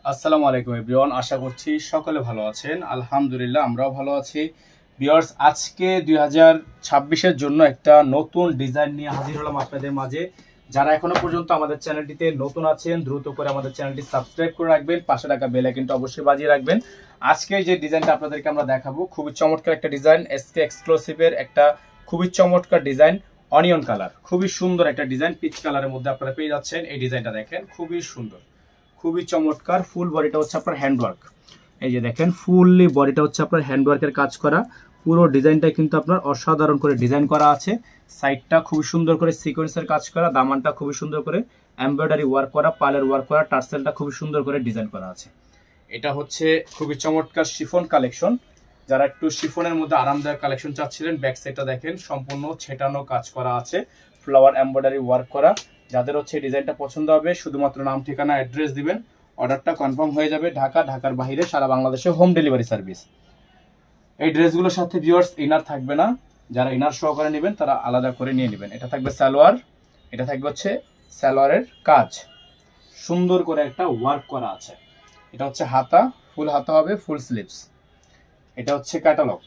আসসালামু আলাইকুম এভরিওয়ান, আশা করছি সকলে ভালো আছেন। আলহামদুলিল্লাহ আমরাও ভালো আছি। ভিউয়ার্স, আজকে 2026-এর জন্য একটা নতুন ডিজাইন নিয়ে হাজির হলাম আপনাদের মাঝে। যারা এখনো পর্যন্ত আমাদের চ্যানেলটিতে নতুন আছেন দ্রুত করে আমাদের চ্যানেলটি সাবস্ক্রাইব করে রাখবেন, পাশে থাকা বেল আইকনটা অবশ্যই বাজিয়ে রাখবেন। আজকে যে ডিজাইনটা আপনাদেরকে আমরা দেখাবো খুবই চমৎকার একটা ডিজাইন, এসকে এক্সক্লুসিভের একটা খুবই চমৎকার ডিজাইন, অনিয়ন কালার, খুবই সুন্দর একটা ডিজাইন, পিচ কালারের মধ্যে আপনারা পেয়ে যাচ্ছেন। এই ডিজাইনটা দেখেন, খুবই সুন্দর, খুবই চমৎকার। ফুল বডিটা হচ্ছে আপনার হ্যান্ডওয়ার্ক, এই যে দেখেন ফুললি বডিটা হচ্ছে আপনার হ্যান্ডওয়ার্কের কাজ করা। পুরো ডিজাইনটা কিন্তু আপনার অসাধারণ করে ডিজাইন করা আছে। সাইডটা খুবই সুন্দর করে সিকোয়েন্সের কাজ করা, দামানটা খুবই সুন্দর করে এমব্রয়ডারি ওয়ার্ক করা, পালের ওয়ার্ক করা, টার্সেলটা খুবই সুন্দর করে ডিজাইন করা আছে। এটা হচ্ছে খুবই চমৎকার শিফন কালেকশন। যারা একটু শিফনের মধ্যে আরামদায়ক কালেকশন চাচ্ছিলেন, ব্যাক সাইডটা দেখেন সম্পূর্ণ ছেটানো কাজ করা আছে, ফ্লাওয়ার এমব্রয়ডারি ওয়ার্ক করা। যাদের হচ্ছে ডিজাইনটা পছন্দ হবে শুধুমাত্র নাম ঠিকানা অ্যাড্রেস দিবেন, অর্ডারটা কনফার্ম হয়ে যাবে। ঢাকার বাইরে সারা বাংলাদেশে হোম ডেলিভারি সার্ভিস। এই ড্রেসগুলোর সাথে ভিউয়ার্স ইনার থাকবে না, যারা ইনার সহকারে নেবেন তারা আলাদা করে নিয়ে নেবেন। এটা থাকবে সালোয়ার, এটা থাকবে হচ্ছে সালোয়ারের কাজ, সুন্দর করে একটা ওয়ার্ক করা আছে। এটা হচ্ছে হাতা, ফুল হাতা হবে, ফুল স্লিভস। এটা হচ্ছে ক্যাটালগ।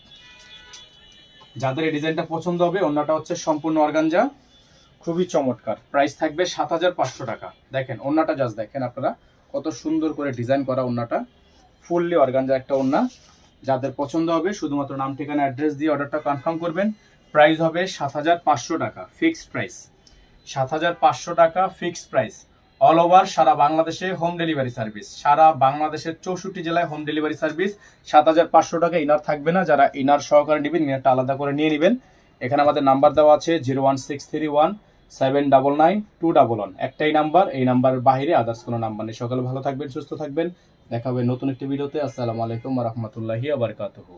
যাদের এই ডিজাইনটা পছন্দ হবে, ওন্নাটা হচ্ছে সম্পূর্ণ অর্গানজা, খুবই চমৎকার। প্রাইস থাকবে ৭৫০০ টাকা। দেখেন ওন্নাটা জাস্ট দেখেন আপনারা, কত সুন্দর করে ডিজাইন করা ওন্নাটা, ফুললি অর্গানজা একটা ওন্না। যাদের পছন্দ হবে শুধুমাত্র নাম ঠিকানা অ্যাড্রেস দিয়ে অর্ডারটা কনফার্ম করবেন। প্রাইস হবে ৭৫০০ টাকা, ফিক্সড প্রাইস। ৭৫০০ টাকা ফিক্সড প্রাইস। অল ওভার সারা বাংলাদেশে হোম ডেলিভারি সার্ভিস, সারা বাংলাদেশের ৬৪ জেলায় হোম ডেলিভারি সার্ভিস। ৭৫০০ টাকা। ইনার থাকবে না, যারা ইনার সহকারে নেবেন ইনারটা আলাদা করে নিয়ে নেবেন। এখানে আমাদের নাম্বার দেওয়া আছে 01631799211। একটাই নাম্বার, এই নাম্বারের বাইরে আদার্স কোনো নাম্বার নেই। সকালে ভালো থাকবেন, সুস্থ থাকবেন, দেখা হবে নতুন একটি ভিডিওতে। আসসালামু আলাইকুম ওয়া রাহমাতুল্লাহি ওয়া বারাকাতুহু।